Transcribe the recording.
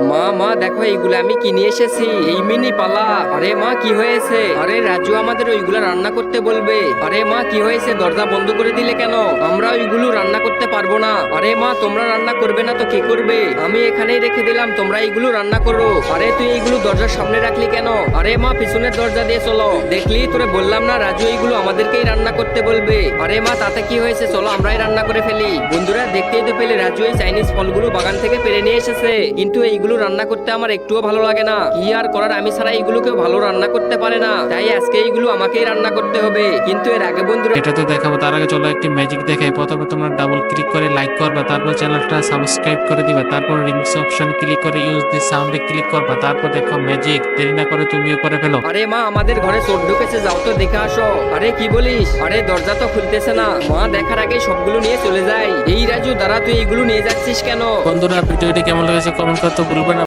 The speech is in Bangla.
মা মা দেখো এইগুলো আমি কিনে এসেছি, এই মিনি পালা। আরে মা কি হয়েছে? আরে রাজু আমাদের ওইগুলো রান্না করতে বলবে। আরে মা কি হয়েছে, দরজা বন্ধ করে দিলে কেন? আমরা ওইগুলো রান্না করতে পারবো না। আরে মা তোমরা রান্না করবে না তো কে করবে? আমি এখানেই রেখে দিলাম, তোমরা এইগুলো রান্না করো। আরে তুই এইগুলো দরজার সামনে রাখলি কেন? আরে মা পিছনের দরজা দিয়ে চলো। দেখলি তোরে বললাম না রাজু এইগুলো আমাদেরকেই রান্না করতে বলবে। আরে মা তাতে কি হয়েছে, চলো আমরাই রান্না করে ফেলি। বন্ধুরা দেখতেই তো পেলে রাজু এই চাইনিজ ফলগুলো বাগান থেকে পেরে নিয়ে এসেছে, কিন্তু এইগুলো রান্না করতে আমার একটুও ভালো লাগে না। কি আর করার, আমি ছাড়া এইগুলো কেউ ভালো রান্না করতে পারে না, তাই আজকে এইগুলো আমাকেই রান্না করতে হবে। কিন্তু এর আগে বন্ধুরা এটা তো দেখাবো, তার আগে চলো একটি ম্যাজিক দেখাই। প্রথমে তোমরা ডাবল ক্লিক করে লাইক করবা, তারপর চ্যানেলটা সাবস্ক্রাইব করে দিবা, তারপর রিমিক্স অপশন ক্লিক করে ইউজ দি সাউন্ডে ক্লিক করবা, তারপর দেখো ম্যাজিক। দেরি না করে তুমিও করে ফেলো। আরে মা আমাদের ঘরে চোর ঢুকেছে, যাও তো দেখে আসো। আরে কি বলিস? আরে দরজা তো খুলতেছে না। মা দেখার আগে সবগুলো নিয়ে চলে যায়। এই রাজু দাঁড়া, তুই এইগুলো নিয়ে যাচ্ছিস কেন? বন্ধুরা ভিডিওটি কেমন লেগেছে কমেন্ট করতে ভুলবেন না।